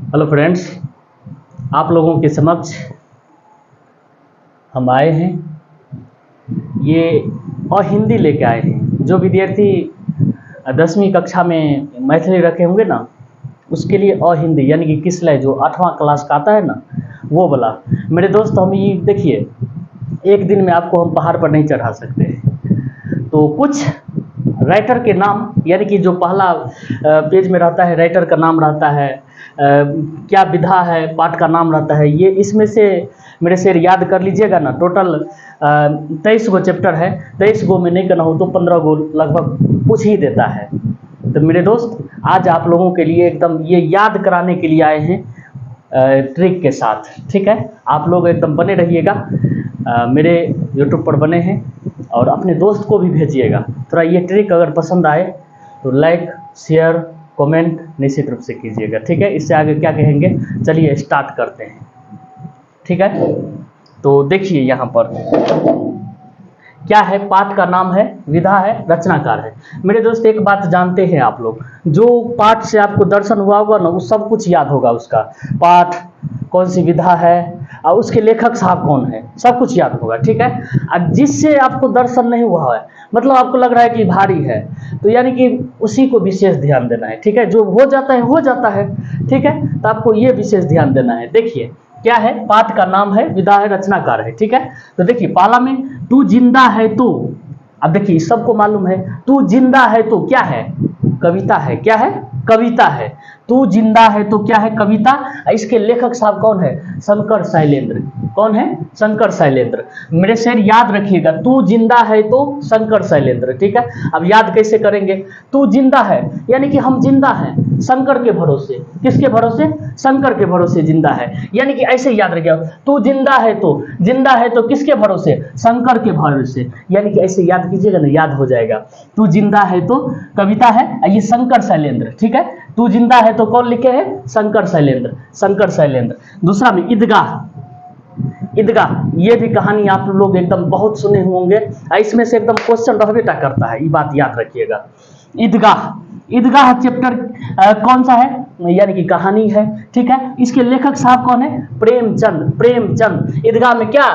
Hello friends, आप लोगों के समक्ष हम आए हैं। ये और हिंदी लेके आए हैं। जो विद्यार्थी 10वीं कक्षा में मैथिली रखे होंगे ना, उसके लिए और हिंदी यानी कि किसलय जो 8वां क्लास का आता है ना, वो वाला। मेरे दोस्त, हम ये देखिए, एक दिन में आपको हम पहाड़ पर नहीं चढ़ा सकते हैं। तो कुछ राइटर के नाम, यानी कि जो पहला पेज में रहता है राइटर का नाम रहता है, क्या विधा है पाठ का नाम रहता है, ये इसमें से मेरे शेर याद कर लीजिएगा ना। टोटल 23 गो चैप्टर है। 23 गो में नहीं करना हो तो 15 गो लगभग पूछ ही देता है। तो मेरे दोस्त, आज आप लोगों के लिए एकदम ये याद कराने के लिए आए हैं ट्रिक के साथ। ठीक है, आप लोग एकदम बने रहिएगा। मेरे यूट्यूब पर बने हैं और अपने दोस्त को भी भेजिएगा। थोड़ा ये ट्रिक अगर पसंद आए तो लाइक शेयर कमेंट निश्चित रूप से कीजिएगा। ठीक है, इससे आगे क्या कहेंगे, चलिए स्टार्ट करते हैं। ठीक है, तो देखिए यहाँ पर क्या है, पाठ का नाम है, विधा है, रचनाकार है। मेरे दोस्त, एक बात जानते हैं आप लोग, जो पाठ से आपको दर्शन हुआ होगा ना, वो सब कुछ याद होगा। उसका पाठ कौन सी विधा है और उसके लेखक साहब कौन है, सब कुछ याद होगा। ठीक है, और जिससे आपको दर्शन नहीं हुआ है, मतलब आपको लग रहा है कि भारी है, तो यानी कि उसी को विशेष ध्यान देना है। ठीक है, जो हो जाता है हो जाता है। ठीक है, तो आपको ये विशेष ध्यान देना है। देखिए क्या है, पाठ का नाम है, विधा है, रचनाकार है। ठीक है, तो देखिए पहला में तू जिंदा है तो, अब देखिए सबको मालूम है तू जिंदा है तो क्या है, कविता है। क्या है, कविता है। तू जिंदा है तो क्या है, कविता। इसके लेखक साहब कौन है, शंकर शैलेंद्र। कौन है, शंकर शैलेंद्र। मेरे शेर याद रखिएगा, तू जिंदा है तो शंकर शैलेंद्र। ठीक है, अब याद कैसे करेंगे, तू जिंदा है यानी कि हम जिंदा हैं शंकर के भरोसे। किसके भरोसे, शंकर के भरोसे जिंदा है, यानी कि ऐसे याद रखिएगा, तू जिंदा है तो किसके भरोसे, शंकर के भरोसे, यानी कि ऐसे याद कीजिएगा ना, याद हो जाएगा। तू जिंदा है तो कविता है, ये शंकर शैलेंद्र। ठीक है, तू जिंदा है तो कौन लिखे हैं, शंकर शैलेंद्र, शंकर शैलेंद्र। दूसरा में ईदगाह, ईदगाह, ये भी कहानी आप लोग एकदम बहुत सुने होंगे, इसमें से एकदम क्वेश्चन रह बेटा करता है, ये बात याद रखिएगा। ईदगाह, ईदगाह चैप्टर कौन सा है, यानी कि कहानी है। ठीक है, इसके लेखक साहब कौन है, प्रेमचंद, प्रेमचंद। ईदगाह में क्या,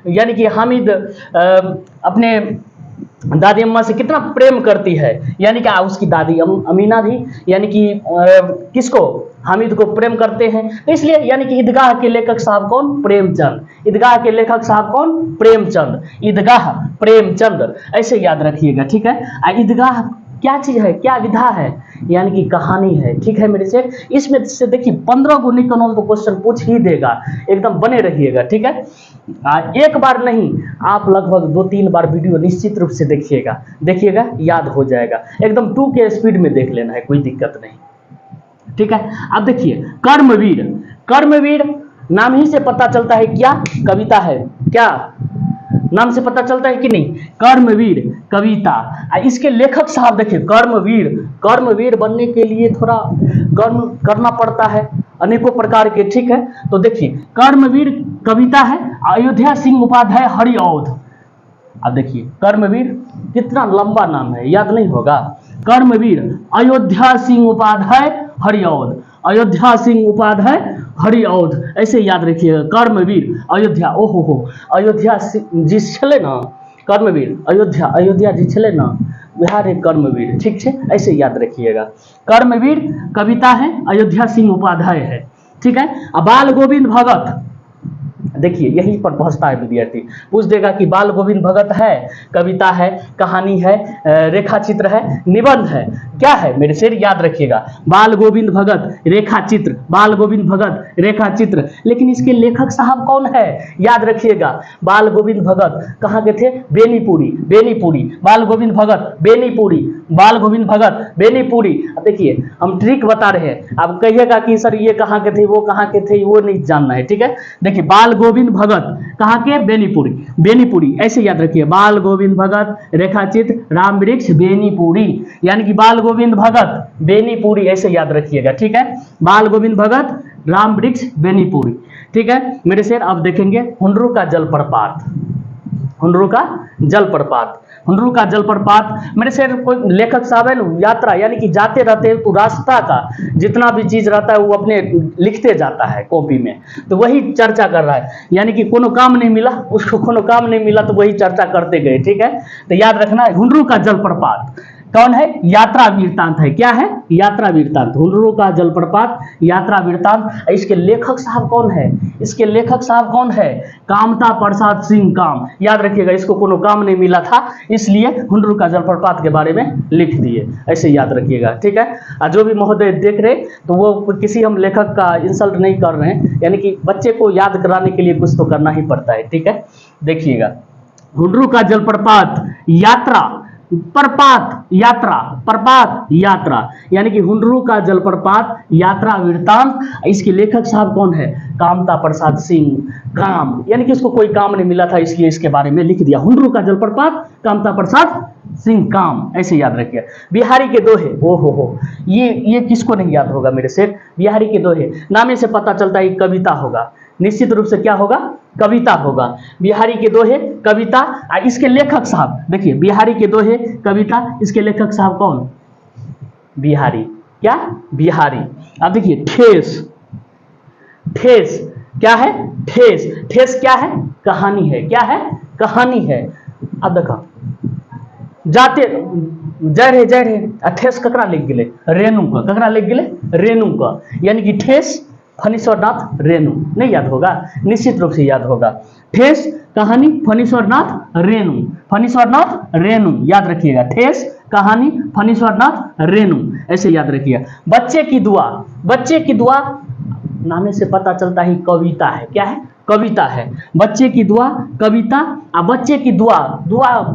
यानी कि हामिद अपने दादी अम्मा से कितना प्रेम करती है, यानी कि उसकी दादी अमीना भी, यानी कि किसको, हामिद को प्रेम करते हैं। तो इसलिए यानी कि ईदगाह के लेखक साहब कौन, प्रेमचंद। ईदगाह के लेखक साहब कौन, प्रेमचंद। ईदगाह प्रेमचंद, ऐसे याद रखिएगा। ठीक है, ईदगाह क्या चीज है, क्या विधा है, यानी कि कहानी है। ठीक है मेरे से, इसमें से देखिए 15 गो निकल तो क्वेश्चन पूछ ही देगा, एकदम बने रहिएगा। ठीक है, एक बार नहीं, आप लगभग 2-3 बार वीडियो निश्चित रूप से देखिएगा, देखिएगा याद हो जाएगा। एकदम 2 के स्पीड में देख लेना है, कोई दिक्कत नहीं। ठीक है, अब देखिए कर्मवीर, कर्मवीर नाम ही से पता चलता है क्या, कविता है। क्या नाम से पता चलता है कि नहीं, कर्मवीर कविता। इसके लेखक साहब देखिए, कर्मवीर, कर्मवीर बनने के लिए थोड़ा कर्म करना पड़ता है अनेकों प्रकार के। ठीक है, तो देखिए कर्मवीर कविता है, अयोध्या सिंह उपाध्याय हरिऔध। अब देखिए कर्मवीर कितना लंबा नाम है, याद नहीं होगा। कर्मवीर अयोध्या सिंह उपाध्याय हरिऔध, अयोध्या सिंह उपाध्याय हरिऔध, ऐसे याद रखिएगा। कर्मवीर अयोध्या, ओहो हो, अयोध्या जी छले ना, कर्मवीर अयोध्या, अयोध्या जी छले ना, बिहार एक कर्मवीर। ठीक है, ऐसे याद रखिएगा। कर्मवीर कविता है, अयोध्या सिंह उपाध्याय है। ठीक है, बाल गोविंद भगत, देखिए यहीं पर पहुंचता है विद्यार्थी, पूछ देगा कि बाल गोविंद भगत है, कविता है, कहानी है, रेखा चित्र है, निबंध है। क्या है मेरे शेर याद रखिएगा, बाल गोविंद भगत रेखा चित्र, बाल गोविंद भगत रेखा चित्र। लेकिन इसके लेखक साहब कौन है, याद रखिएगा। बाल गोविंद भगत कहाँ के थे, बेनीपुरी, बेनीपुरी। बाल गोविंद भगत बेनीपुरी, बाल गोविंद भगत बेनीपुरी। देखिए हम ट्रिक बता रहे हैं, आप कहिएगा कि सर ये कहाँ के थे, वो कहाँ के थे, वो नहीं जानना है। ठीक है, देखिए बाल गोविंद भगत कहाँ के, बेनीपुरी, बेनीपुरी, ऐसे याद रखिए। बाल गोविंद भगत रेखाचित्र राम वृक्ष बेनीपुरी, यानी कि बाल गोविंद भगत बेनीपुरी, ऐसे याद रखिएगा। ठीक है, बाल गोविंद भगत राम वृक्ष बेनीपुरी। ठीक है मेरे शेर, अब देखेंगे हुनरू का जलप्रपात, हुनरू का जलप्रपात। हुंडरू का जलप्रपात। मेरे से कोई लेखक साहब है ना, यात्रा यानी कि जाते रहते हैं तो रास्ता का जितना भी चीज रहता है वो अपने लिखते जाता है कॉपी में, तो वही चर्चा कर रहा है, यानी कि कोनो काम नहीं मिला उसको, कोनो काम नहीं मिला तो वही चर्चा करते गए। ठीक है, तो याद रखना हुंडरू का जलप्रपात कौन है? यात्रा वृत्तांत है। क्या है? यात्रा वृत्तांत। हुंडरू का जलप्रपात यात्रा वृत्तांत। इसके लेखक साहब कौन है? इसके लेखक साहब कौन है? कामता प्रसाद सिंह काम। याद रखिएगा, इसको कोनो काम नहीं मिला था इसलिए हुंडरू का जलप्रपात के बारे में लिख दिए, ऐसे याद रखिएगा। ठीक है, और जो भी महोदय देख रहे तो वो किसी हम लेखक का इंसल्ट नहीं कर रहे हैं, यानी कि बच्चे को याद कराने के लिए कुछ तो करना ही पड़ता है। ठीक है, देखिएगा, हुंडरू का जलप्रपात यात्रा प्रपात यात्रा, प्रपात यात्रा, यानी कि हुंडरू का जलप्रपात यात्रा वृत्तांत। इसके लेखक साहब कौन है? कामता प्रसाद सिंह काम, यानी कि इसको कोई काम नहीं मिला था इसलिए इसके बारे में लिख दिया। हुंडरू का जलप्रपात कामता प्रसाद सिंह काम, ऐसे याद रखिए। बिहारी के दोहे, ओ हो, ये किसको नहीं याद होगा मेरे से? बिहारी के दोहे नामे से पता चलता है कविता होगा, निश्चित रूप से क्या होगा? कविता होगा। बिहारी के दोहे कविता। इसके लेखक साहब देखिए, बिहारी के दोहे कविता, इसके लेखक साहब कौन? बिहारी। क्या? बिहारी। अब देखिए, ठेस, ठेस क्या है? ठेस, ठेस क्या है? कहानी है। क्या है? कहानी है। अब देखो, जाते जय रे ठेस ककरा लिख गिले? रेणु का। ककरा लिख गिले? रेणु का, यानी कि ठेस फणीश्वरनाथ रेणु। नहीं याद होगा? निश्चित रूप से याद होगा। ठेस कहानी फणीश्वरनाथ रेणु, फणीश्वरनाथ रेणु, याद रखिएगा। ठेस कहानी फणीश्वरनाथ रेणु, ऐसे याद रखिएगा। बच्चे की दुआ, बच्चे की दुआ नामे से पता चलता ही कविता है। क्या है? कविता है। बच्चे की दुआ कविता। बच्चे की दुआ,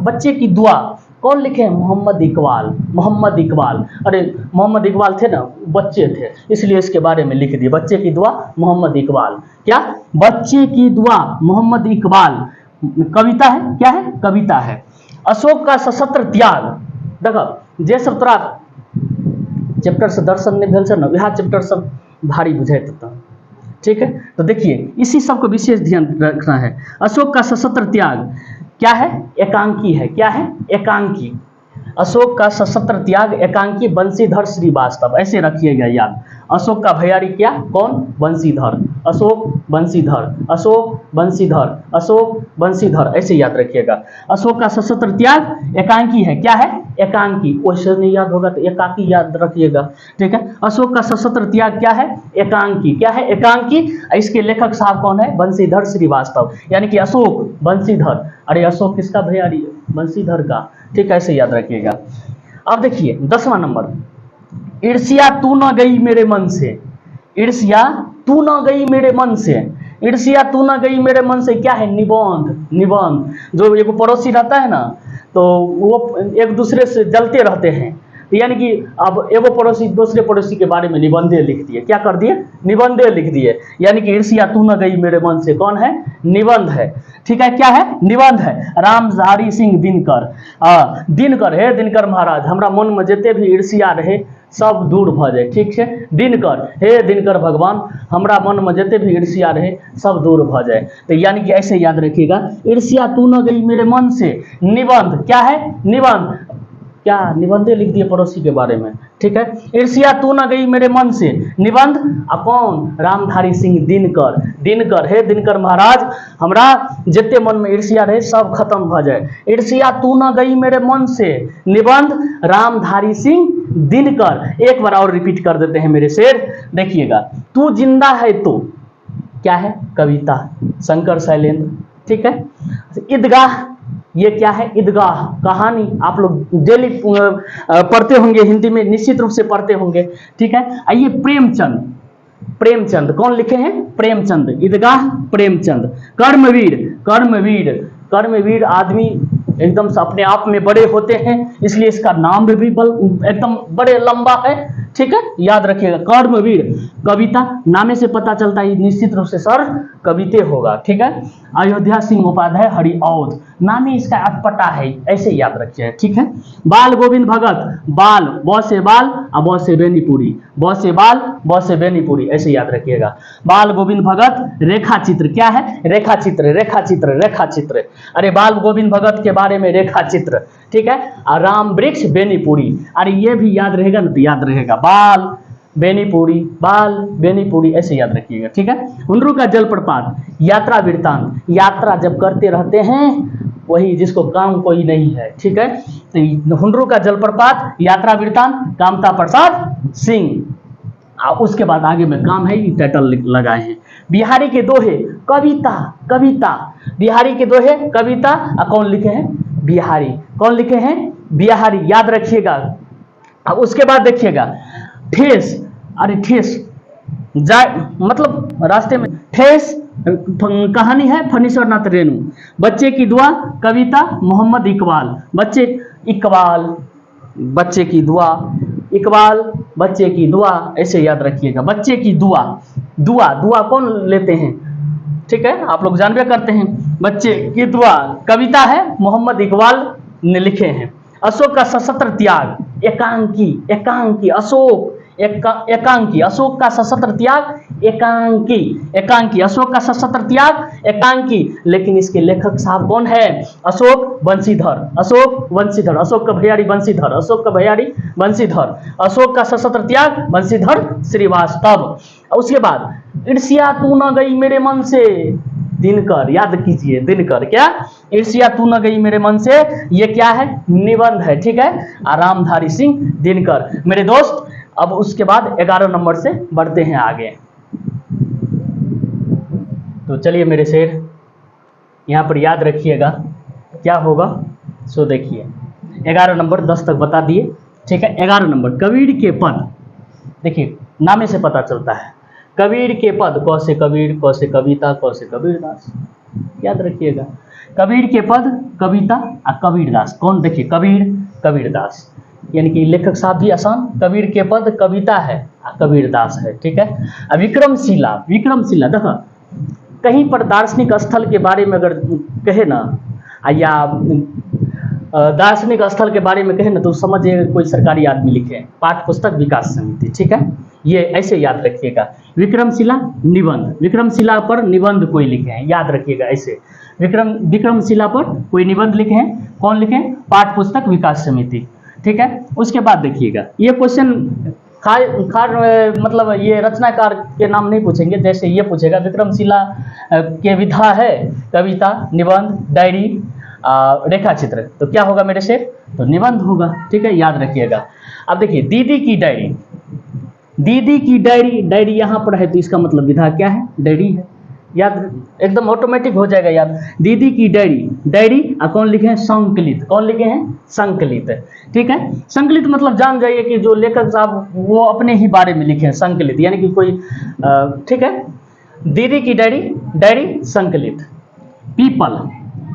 बच्चे की दुआ कौन लिखे हैं? मोहम्मद इकबाल। मोहम्मद इकबाल, अरे मोहम्मद इकबाल थे ना, बच्चे थे इसलिए इसके बारे में लिख दिए। बच्चे की दुआ मोहम्मद इकबाल। क्या? बच्चे की दुआ मोहम्मद इकबाल कविता है। क्या है? कविता है। अशोक का सशस्त्र त्याग, देखो जे सब तोरा चैप्टर से दर्शन नहीं भेल से ना, वह चैप्टर सब भारी बुझाइत होता। ठीक है, तो देखिए इसी सब को विशेष ध्यान रखना है। अशोक का सशस्त्र त्याग क्या है? एकांकी है। क्या है? एकांकी। अशोक का सशस्त्र त्याग एकांकी बंशीधर श्रीवास्तव, ऐसे रखिएगा याद। अशोक का भैयारी क्या? कौन? बंशीधर। अशोक बंशीधर, अशोक बंशीधर, अशोक बंशीधर, ऐसे याद रखिएगा। अशोक का सशस्त्र त्याग एकांकी है। क्या है? एकांकी। वैसे नहीं याद होगा तो एकाकी याद रखिएगा। ठीक है, अशोक का सशस्त्र त्याग क्या है? एकांकी। क्या है? एकांकी। इसके लेखक साहब कौन है? बंशीधर श्रीवास्तव, यानी कि अशोक बंशीधर। अरे अशोक किसका भैयारी है? बंशीधर का। ठीक है, ऐसे याद रखिएगा। अब देखिए 10वां नंबर, ईर्ष्या तू न गई मेरे मन से। ईर्ष्या तू न गई मेरे मन से, ईर्ष्या तू न गई मेरे मन से क्या है? निबंध। निबंध, जो एक पड़ोसी रहता है ना तो वो एक दूसरे से जलते रहते हैं, यानी कि अब एगो पड़ोसी दूसरे पड़ोसी के बारे में निबंधे लिख दिए। क्या कर दिए? निबंधे लिख दिए, यानी कि ईर्ष्या तू न गई मेरे मन से कौन है? निबंध है। ठीक है, क्या है? निबंध है। रामधारी सिंह दिनकर, दिनकर, हे दिनकर महाराज, हमरा मन में जते भी ईर्ष्या रहे सब दूर भ जाए। ठीक है, दिनकर, हे दिनकर भगवान, हमरा मन में जते भी ईर्ष्या रहे सब दूर भ जाए। तो यानी कि ऐसे याद रखिएगा, ईर्ष्या तू न गई मेरे मन से। निबंध क्या है? निबंध। क्या? निबंधे लिख दिए पड़ोसी के बारे में। ठीक है, ईर्ष्या तू न गई मेरे मन से, निबंध। कौन? रामधारी सिंह दिनकर। दिनकर, हे दिनकर महाराज, हमरा जितने मन में ईर्ष्या रहे सब खत्म भ जाए। ईर्ष्या तू न गई मेरे मन से, निबंध रामधारी सिंह दिनकर। एक बार और रिपीट कर देते हैं मेरे शेर, देखिएगा। तू जिंदा है तो क्या है? कविता, शंकर शैलेंद्र। ठीक है, ईदगाह, ये क्या है? ईदगाह कहानी। आप लोग डेली पढ़ते होंगे, हिंदी में निश्चित रूप से पढ़ते होंगे। ठीक है, आइए प्रेमचंद। प्रेमचंद कौन लिखे हैं? प्रेमचंद। ईदगाह प्रेमचंद। कर्मवीर, कर्मवीर, कर्मवीर आदमी एकदम से अपने आप में बड़े होते हैं इसलिए इसका नाम भी एकदम बड़े लंबा है। ठीक है, याद रखिएगा। कर्मवीर कविता, नामे से पता चलता है निश्चित रूप से सर कविते होगा। ठीक है, अयोध्या सिंह उपाध्याय हरिऔध, नामे इसका अटपटा है, ऐसे याद रखिए। ठीक है, बाल गोविंद भगत, बाल ब से बाल और ब से बेनीपुरी, ब से बाल ब से बेनीपुरी, ऐसे याद रखिएगा। बाल गोविंद भगत रेखा चित्र, क्या है? रेखा चित्र, रेखा चित्र, रेखा चित्र। अरे बाल गोविंद भगत के बारे में रेखा चित्र, ठीक है। और राम वृक्ष बेनीपुरी, अरे ये भी याद रहेगा ना, तो याद रहेगा बाल बेनीपुरी, बाल बेनीपुरी, ऐसे याद रखिएगा। ठीक है, हुनरू का जलप्रपात, यात्रा वृत्तांत, यात्रा जब करते रहते हैं वही जिसको काम कोई नहीं है। ठीक है, तो हुनरू का जलप्रपात, यात्रा वृत्तांत, कामता प्रसाद सिंह। उसके बाद आगे में काम है, ये टाइटल लगाए हैं। बिहारी के दोहे कविता, कविता, बिहारी के दोहे कविता, कौन लिखे हैं? बिहारी। कौन लिखे हैं? बिहारी, याद रखिएगा। अब उसके बाद देखिएगा ठेस, अरे ठेस जाए मतलब रास्ते में ठेस कहानी है फनीश्वर नाथ रेणु। बच्चे की दुआ कविता मोहम्मद इकबाल, बच्चे इकबाल, बच्चे की दुआ इकबाल, बच्चे की दुआ, ऐसे याद रखिएगा। बच्चे की दुआ, दुआ, दुआ कौन लेते हैं? ठीक है, आप लोग जानबे करते हैं। बच्चे की दुआ कविता है, मोहम्मद इकबाल ने लिखे हैं। अशोक का सशस्त्र त्याग, एकांकी, एकांकी, अशोक एकांकी, अशोक का सशस्त्र त्याग एकांकी, एकांकी, अशोक का सशस्त्र त्याग एकांकी। लेकिन इसके लेखक साहब कौन है? अशोक बंशीधर, अशोक बंशीधर, अशोक का भैयारी बंशीधर, अशोक का भैयारी बंशीधर, अशोक का सशस्त्र त्याग बंशीधर श्रीवास्तव। उसके बाद ईर्ष्या तू न गई मेरे मन से, दिनकर, याद कीजिए दिनकर, क्या? ईर्ष्या तू न गई मेरे मन से, ये क्या है? निबंध है। ठीक है, रामधारी सिंह दिनकर। मेरे दोस्त अब उसके बाद 11 नंबर से बढ़ते हैं आगे। तो चलिए मेरे शेर, यहाँ पर याद रखिएगा क्या होगा। सो देखिए 11 नंबर 10 तक बता दिए। ठीक है, 11 नंबर कबीर के पद, देखिए नामे से पता चलता है। कबीर के पद, क से कबीर, क से कविता, क से कबीरदास, याद रखिएगा। कबीर के पद कविता और कबीरदास, कौन? देखिए कबीर कबीरदास, यानी कि लेखक साहब भी आसान। कबीर के पद कविता है और कबीरदास है। ठीक है, विक्रमशिला, विक्रमशिला देखो कहीं पर दार्शनिक स्थल के बारे में अगर कहे ना, या दार्शनिक स्थल के बारे में कहे ना, तो समझिए कोई सरकारी आदमी लिखे, पाठ्य पुस्तक विकास समिति। ठीक है, ये ऐसे याद रखिएगा। विक्रमशिला निबंध, विक्रमशिला पर निबंध कोई लिखे हैं, याद रखिएगा ऐसे। विक्रमशिला पर कोई निबंध लिखे हैं, कौन लिखे हैं? पाठ्य पुस्तक विकास समिति। ठीक है, उसके बाद देखिएगा ये क्वेश्चन खार मतलब ये रचनाकार के नाम नहीं पूछेंगे, जैसे ये पूछेगा विक्रमशिला के विधा है कविता, निबंध, डायरी, रेखा चित्र, तो क्या होगा मेरे से? तो निबंध होगा। ठीक है, याद रखिएगा। अब देखिए दीदी की डायरी, दीदी की डायरी, डायरी यहाँ पर है तो इसका मतलब विधा क्या है? डायरी है, याद एकदम ऑटोमेटिक हो जाएगा याद। दीदी की डायरी, डायरी कौन लिखे हैं? संकलित, कौन लिखे हैं? संकलित। ठीक है, संकलित मतलब जान जाइए कि जो लेखक साहब वो अपने ही बारे में लिखे हैं, संकलित यानी कि कोई ठीक है, दीदी की डायरी, डायरी संकलित। पीपल,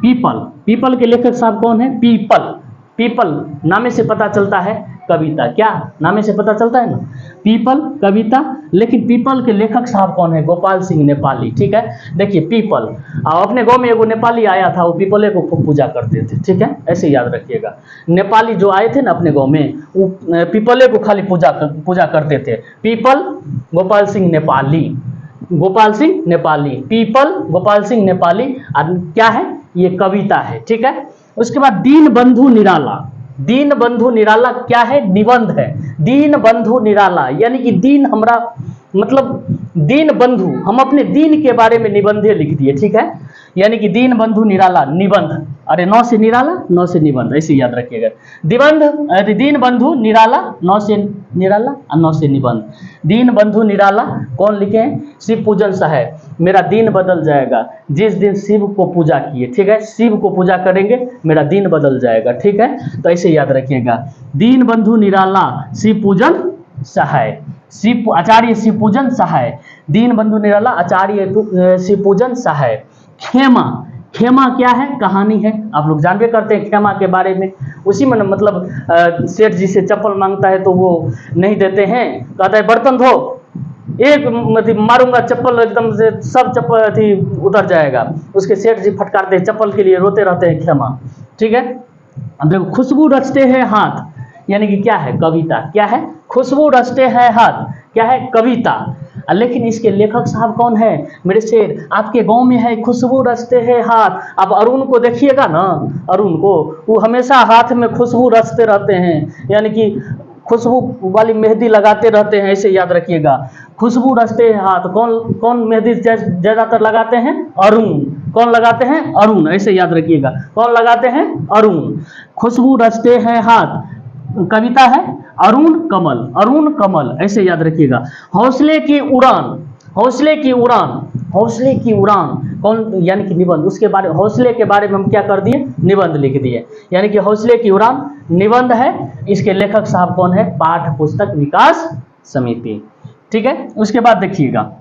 पीपल, पीपल के लेखक साहब कौन है? पीपल, पीपल नामे से पता चलता है कविता, क्या नामे से पता चलता है ना? पीपल कविता, लेकिन पीपल के लेखक साहब कौन है? गोपाल सिंह नेपाली। ठीक है, देखिए पीपल, अपने गांव में एगो नेपाली आया था, वो पीपले को खूब पूजा करते थे। ठीक है, ऐसे याद रखिएगा। नेपाली जो आए थे ना अपने गांव में, वो पीपले को खाली पूजा करते थे। People Gopal Singh Nepali, Gopal Singh Nepali, people Gopal Singh Nepali. और क्या है? ये कविता है। ठीक है, उसके बाद दीन बंधु निराला, दीन बंधु निराला क्या है? निबंध है। दीन बंधु निराला यानी कि दीन हमरा मतलब दीन बंधु, हम अपने दीन के बारे में निबंधे लिख दिए। ठीक है, यानी कि दीन बंधु निराला निबंध, अरे 9 से निराला 9 से निबंध, ऐसे याद रखिएगा। निबंध दीन बंधु निराला 9 से निराला और 9 से निबंध। दीन बंधु निराला कौन लिखे हैं? शिव पूजन सहाय, मेरा दिन बदल जाएगा जिस दिन शिव को पूजा किए। ठीक है, शिव को पूजा करेंगे मेरा दिन बदल जाएगा। ठीक है, तो ऐसे याद रखिएगा। दीन बंधु निराला शिव पूजन सहाय, शिव आचार्य शिव पूजन सहाय, दीन बंधु निराला आचार्य शिव पूजन सहाय। खेमा, खेमा क्या है? कहानी है। आप लोग जानबे करते हैं खेमा के बारे में। उसी में मतलब सेठ जी से चप्पल मांगता है तो वो नहीं देते हैं, कहता है बर्तन धो, एक मतलब मारूंगा चप्पल एकदम से सब चप्पल थी उतर जाएगा। उसके सेठ जी फटकारते हैं चप्पल के लिए, रोते रहते हैं खेमा। ठीक है, अब देखो खुशबू रचते हैं हाथ, यानी कि क्या है? कविता। क्या है? खुशबू रचते हैं हाथ, क्या है? कविता। लेकिन इसके लेखक साहब कौन है मेरे शेर? आपके गांव में है खुशबू रचते हैं हाथ। अब अरुण को देखिएगा ना, अरुण को, वो हमेशा हाथ में खुशबू रचते रहते हैं, यानी कि खुशबू वाली मेहंदी लगाते रहते हैं, ऐसे याद रखिएगा। खुशबू रचते हैं हाथ, कौन कौन मेहंदी ज्यादातर लगाते हैं? अरुण। कौन लगाते हैं? अरुण, ऐसे याद रखिएगा। कौन लगाते हैं? अरुण। खुशबू रचते हैं हाथ, कविता है अरुण कमल, अरुण कमल, ऐसे याद रखिएगा। हौसले की उड़ान, हौसले की उड़ान, हौसले की उड़ान कौन? यानी कि निबंध। उसके बारे, हौसले के बारे में हम क्या कर दिए? निबंध लिख दिए, यानी कि हौसले की उड़ान निबंध है। इसके लेखक साहब कौन है? पाठ्य पुस्तक विकास समिति। ठीक है, उसके बाद देखिएगा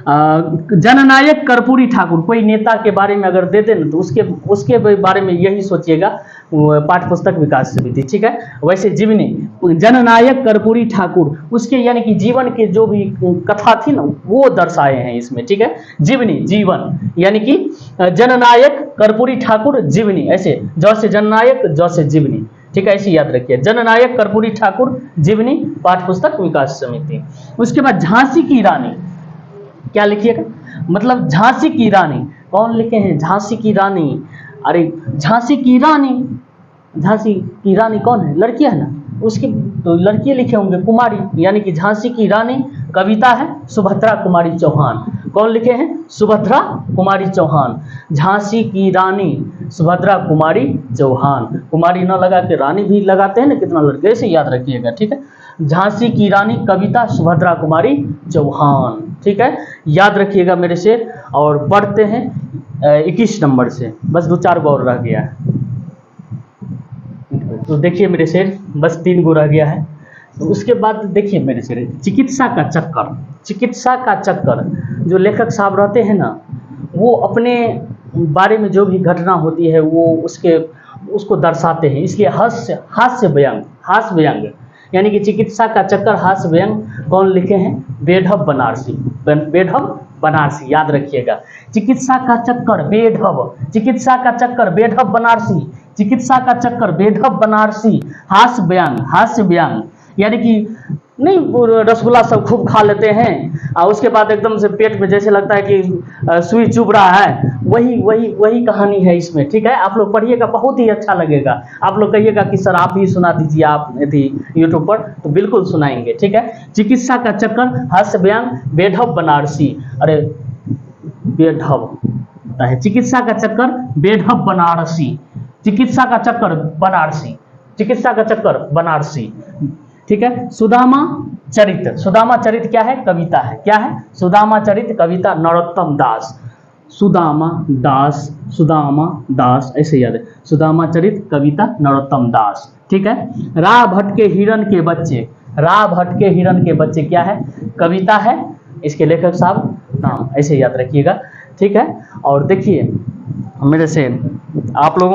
जननायक कर्पूरी ठाकुर, कोई नेता के बारे में अगर दे दें तो उसके बारे में यही सोचिएगा, पाठ्य पुस्तक विकास समिति। ठीक है, वैसे जीवनी, जननायक कर्पूरी ठाकुर, उसके यानी कि जीवन के जो भी कथा थी ना वो दर्शाए हैं इसमें। ठीक है, जीवनी, जीवन, यानी कि जननायक कर्पूरी ठाकुर जीवनी, ऐसे जैसे जननायक जैसे जीवनी। ठीक है, ऐसे याद रखिए, जननायक कर्पूरी ठाकुर जीवनी, पाठ्य पुस्तक विकास समिति। उसके बाद झांसी की रानी, क्या लिखिएगा? मतलब झांसी की रानी, कौन लिखे हैं? झांसी की रानी। अरे झांसी की रानी, झांसी की रानी कौन है? लड़की है ना, उसकी तो लड़की लिखे होंगे कुमारी, यानी कि झांसी की रानी कविता है सुभद्रा कुमारी चौहान। कौन लिखे हैं? सुभद्रा कुमारी चौहान। झांसी की रानी सुभद्रा कुमारी चौहान, कुमारी न लगा के रानी भी लगाते हैं ना, कितना लड़के, से याद रखिएगा। ठीक है, झांसी की रानी कविता सुभद्रा कुमारी चौहान। ठीक है, याद रखिएगा मेरे से। और बढ़ते हैं 21 नंबर से, बस 2-4 गो और रह गया है। तो देखिए मेरे शेर, बस 3 गो रह गया है। तो उसके बाद देखिए मेरे शेर, चिकित्सा का चक्कर, चिकित्सा का चक्कर। जो लेखक साहब रहते हैं ना, वो अपने बारे में जो भी घटना होती है वो उसको दर्शाते हैं, इसलिए हास्य व्यंग, हास्य व्यंग, यानी कि चिकित्सा का चक्कर हास्य व्यंग कौन लिखे हैं? बेढब बनारसी, बेढब बनारसी, याद रखिएगा। चिकित्सा का चक्कर बेढब, चिकित्सा का चक्कर बेढब बनारसी, चिकित्सा का चक्कर बेढब बनारसी, हास्य व्यंग, हास्य व्यंग, यानी कि नहीं रसगुल्ला सब खूब खा लेते हैं और उसके बाद एकदम से पेट में जैसे लगता है कि सुई चुभ रहा है, वही कहानी है इसमें। ठीक है, आप लोग पढ़िएगा, बहुत ही अच्छा लगेगा। आप लोग कहिएगा कि सर आप ही सुना दीजिए, आप यदि यूट्यूब पर, तो बिल्कुल सुनाएंगे। ठीक है, चिकित्सा का चक्कर हास्य व्यंग बेढब बनारसी। अरे बेढब होता है, चिकित्सा का चक्कर बेढब बनारसी, चिकित्सा का चक्कर बनारसी, चिकित्सा का चक्कर बनारसी। ठीक है, सुदामा चरित, सुदामा चरित क्या है? कविता है। क्या है? सुदामा चरित कविता नरोत्तम दास, सुदामा दास, सुदामा दास, ऐसे याद है, सुदामा चरित कविता नरोत्तम दास। ठीक है, रा भटके हिरण के बच्चे, रा भटके हिरण के बच्चे क्या है? कविता है, इसके लेखक साहब नाम, ऐसे याद रखिएगा। ठीक है, और देखिए मेरे से आप लोगों